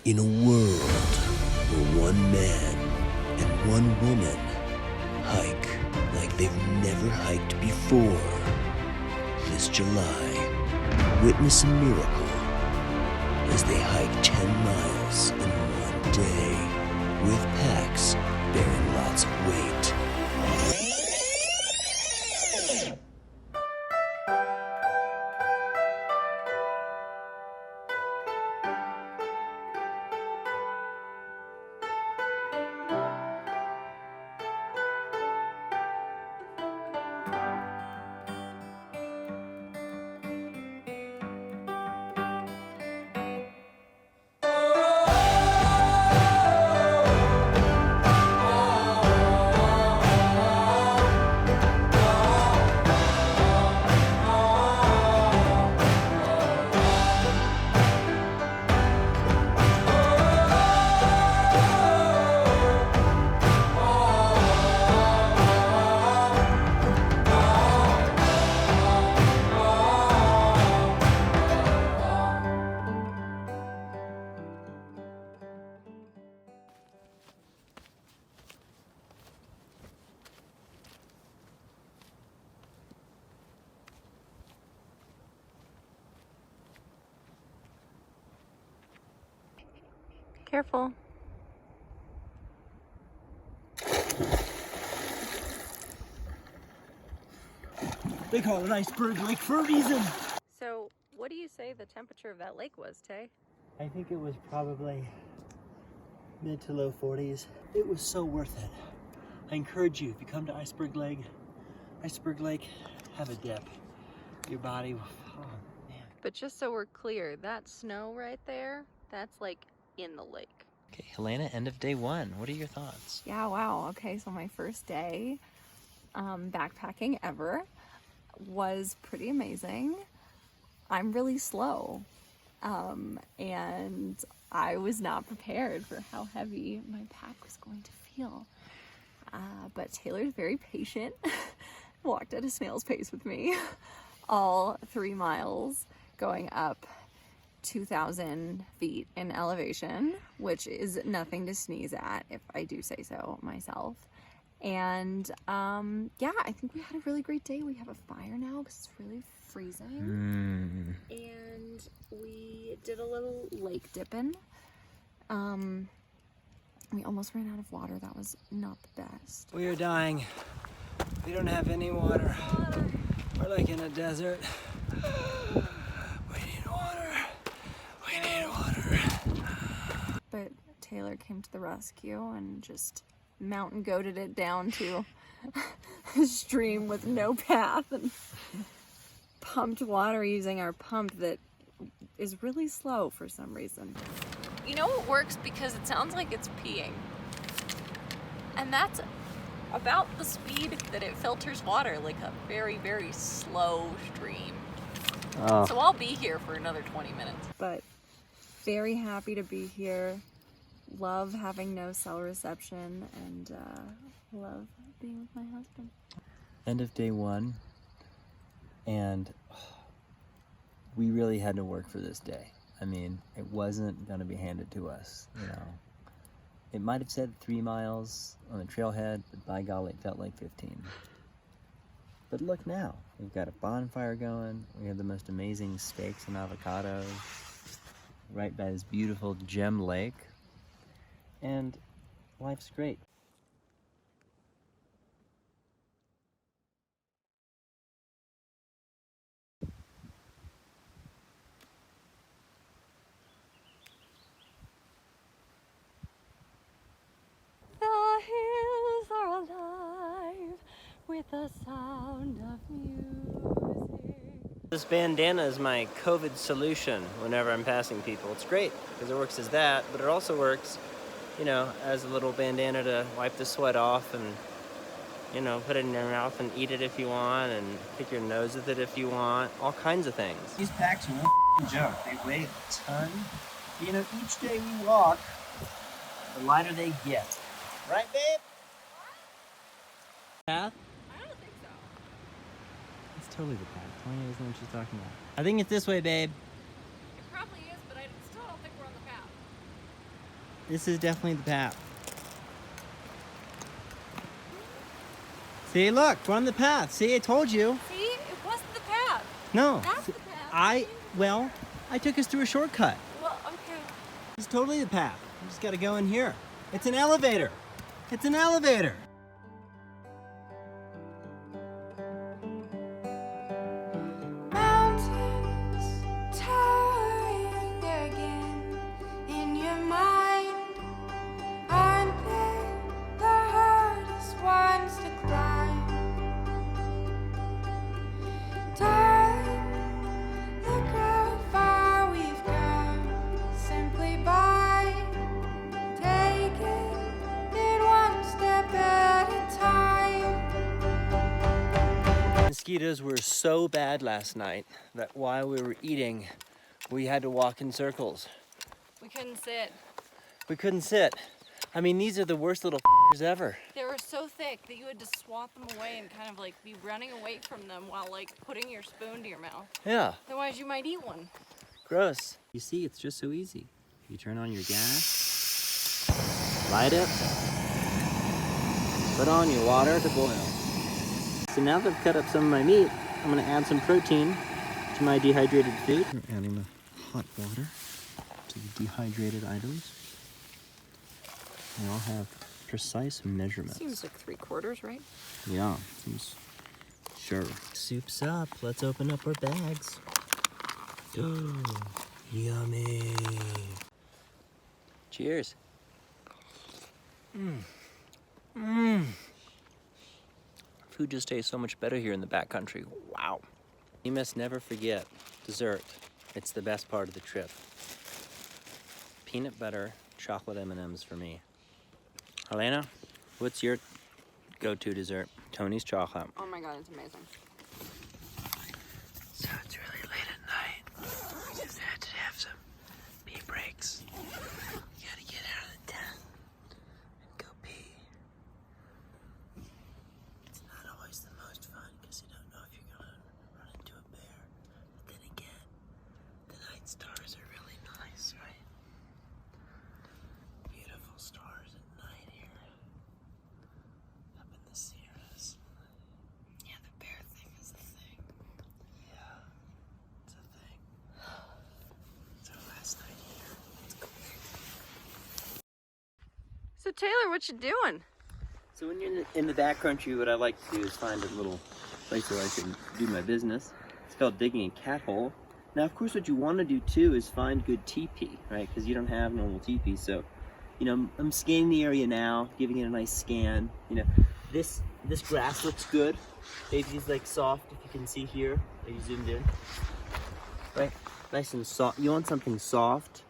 In a world where one man and one woman hike like they've never hiked before, this July, witness a miracle as they hike 10 miles in one day with packs bearing lots of weight. Careful. They call it Iceberg Lake for a reason. So, what do you say the temperature of that lake was, Tay? I think it was probably mid to low 40s. It was so worth it. I encourage you, if you come to Iceberg Lake, have a dip. Your body will, oh man. But just so we're clear, that snow right there, that's like in the lake. Okay, Helena, end of day one. What are your thoughts? Yeah, wow. Okay, so my first day backpacking ever was pretty amazing. I'm really slow, and I was not prepared for how heavy my pack was going to feel. But Taylor's very patient, walked at a snail's pace with me all 3 miles, going up 2,000 feet in elevation, which is nothing to sneeze at, if I do say so myself. And yeah, I think we had a really great day. We have a fire now because it's really freezing. And we did a little lake dipping. We almost ran out of water. That was not the best. We are dying. We don't have any water. We're like in a desert. We need water. We need water. But Taylor came to the rescue and just mountain goated it down to a stream with no path and pumped water using our pump that is really slow for some reason. You know what works because it sounds like it's peeing. And that's about the speed that it filters water, like a very, very slow stream. Oh. So I'll be here for another 20 minutes. But very happy to be here. Love having no cell reception and love being with my husband. End of day one, and we really had to work for this day. I mean, it wasn't going to be handed to us, you know. It might have said 3 miles on the trailhead, but by golly, it felt like 15. But look now, we've got a bonfire going. We have the most amazing steaks and avocados right by this beautiful gem lake. And life's great. The hills are alive with the sound of music. This bandana is my COVID solution whenever I'm passing people. It's great because it works as that, but it also works, you know, as a little bandana to wipe the sweat off and, you know, put it in your mouth and eat it if you want and pick your nose with it if you want. All kinds of things. These packs are no joke. They weigh a ton. You know, each day we walk, the lighter they get. Right, babe? Path? I don't think so. It's totally the path. Tony doesn't know what she's talking about. I think it's this way, babe. It probably is, but I still don't think we're on the path. This is definitely the path. See, look, we're on the path. See, I told you. See, it wasn't the path. No. That's the path. I took us through a shortcut. Well, okay. It's totally the path. We just gotta go in here. It's an elevator. It's an elevator. Mountains towering again in your mind. Aren't they the hardest ones to climb? Darling, look how far we've come simply by taking it one step at a time. Mosquitoes were so bad last night that while we were eating, we had to walk in circles. We couldn't sit. We couldn't sit. I mean, these are the worst little ever. They were so thick that you had to swat them away and kind of like be running away from them while like putting your spoon to your mouth. Yeah, Otherwise you might eat one. gross. You see, it's just so easy. You turn on your gas, light it, put on your water to boil. So now that I've cut up some of my meat, I'm gonna add some protein to my dehydrated food. I'm adding the hot water to the dehydrated items. They all have precise measurements. Seems like 3/4, right? Yeah, seems sure. Soup's up. Let's open up our bags. Oh, yummy. Cheers. Food just tastes so much better here in the backcountry. Wow. You must never forget dessert. It's the best part of the trip. Peanut butter chocolate M&Ms for me. Helena, what's your go-to dessert? Tony's chocolate. Oh my god, it's amazing. So it's really late at night. We just had to have some pee breaks. You gotta get out of the tent and go pee. It's not always the most fun because you don't know if you're gonna run into a bear. But then again, the night stars are really nice, right? Beautiful stars at night here. Up in the Sierras. Yeah, the bear thing is the thing. Yeah, it's a thing. It's our last night here. Let's go. So Taylor, what you doing? So when you're in the backcountry, what I like to do is find a little place where I can do my business. It's called digging a cat hole. Now, of course, what you want to do too is find good teepee, right? Because you don't have normal teepee. So, you know, I'm scanning the area now, giving it a nice scan. You know, this grass looks good. It's like soft, if you can see here. Are you zoomed in? Right, nice and soft. You want something soft.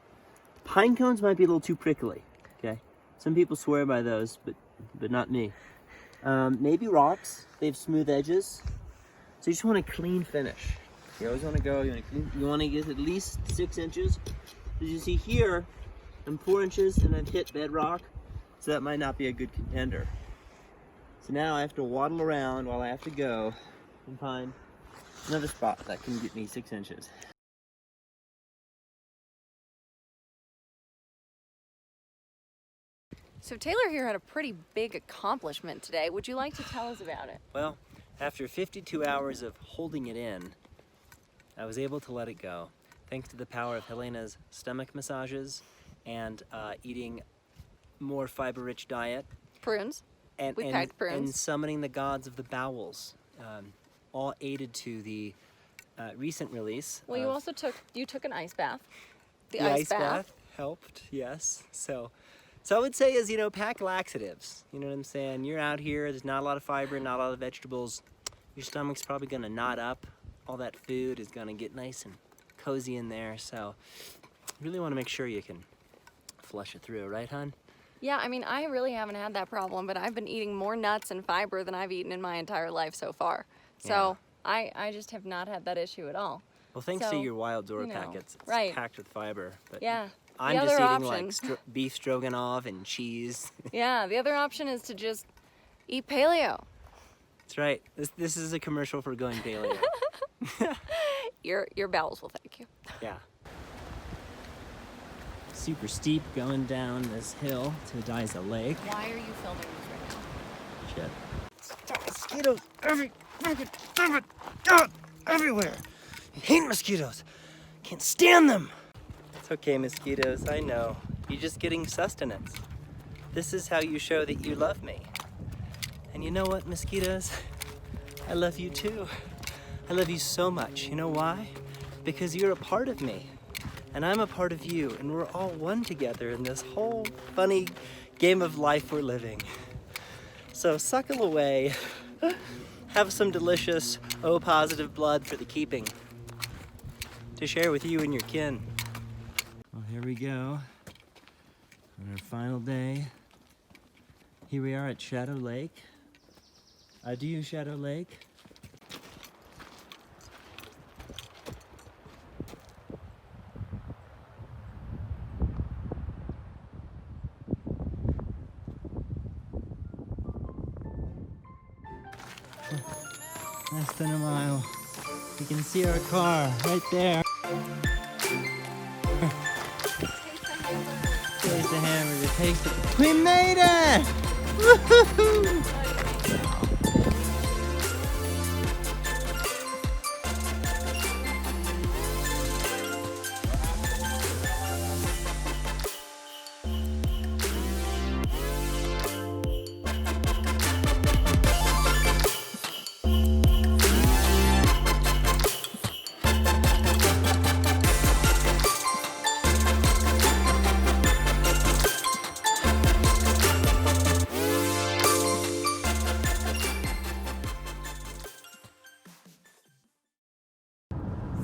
Pine cones might be a little too prickly. Okay, some people swear by those, but not me. Maybe rocks. They have smooth edges. So you just want a clean finish. You always want to go. You want to get at least 6 inches. As you see here, I'm 4 inches and I've hit bedrock, so that might not be a good contender. So now I have to waddle around while I have to go and find another spot that can get me 6 inches. So Taylor here had a pretty big accomplishment today. Would you like to tell us about it? Well, after 52 hours of holding it in, I was able to let it go, thanks to the power of Helena's stomach massages and eating more fiber-rich diet. Prunes. And, We and, packed prunes. and summoning the gods of the bowels, all aided to the recent release. Well, you of- also took an ice bath. The ice bath helped, yes. So I would say is, you know, pack laxatives. You know what I'm saying? You're out here, there's not a lot of fiber, not a lot of vegetables. Your stomach's probably gonna knot up. All that food is gonna get nice and cozy in there. So you really wanna make sure you can flush it through, right, hon? Yeah, I mean, I really haven't had that problem, but I've been eating more nuts and fiber than I've eaten in my entire life so far. So I just have not had that issue at all. Well, thanks to So, your Wild Dora you know, packets, it's right. packed with fiber. But Yeah. I'm The just other eating option- like beef stroganoff and cheese. Yeah, the other option is to just eat paleo. That's right. This is a commercial for going paleo. Your bowels will thank you. Yeah. super steep going down this hill to Dysa Lake. Why are you filming this right now? Shit. Mosquitoes everywhere. I hate mosquitoes. Can't stand them. It's okay, mosquitoes. I know. You're just getting sustenance. This is how you show that you love me. And you know what, mosquitoes? I love you too. I love you so much. You know why? Because you're a part of me. And I'm a part of you. And we're all one together in this whole funny game of life we're living. So suckle away. Have some delicious O-positive blood for the keeping. To share with you and your kin. Well, here we go. On our final day. Here we are at Shadow Lake. Adieu, Shadow Lake. Less than a mile. You can see our car right there. Taste the hamburger, taste it. We made it! Woo-hoo-hoo!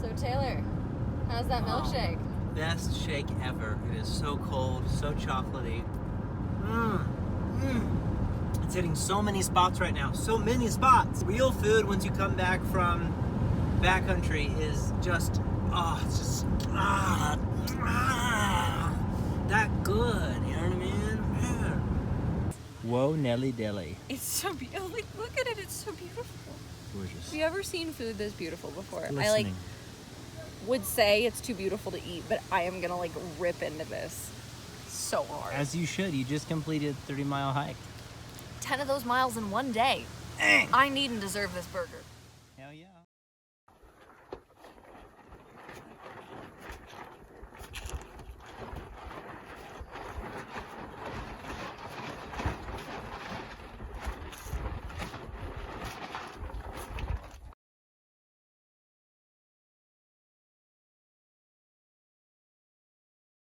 So Taylor, how's that milkshake? Best shake ever. It is so cold, so chocolatey. It's hitting so many spots right now. So many spots. Real food once you come back from backcountry is just, it's just, that good. You know what I mean? Man. Whoa, Nelly Dilly. It's so beautiful. Like, look at it. It's so beautiful. Gorgeous. Have you ever seen food this beautiful before? I Listening. would say it's too beautiful to eat, but I am gonna rip into this so hard. As you should. You just completed a 30-mile hike. 10 of those miles in one day. I need and deserve this burger.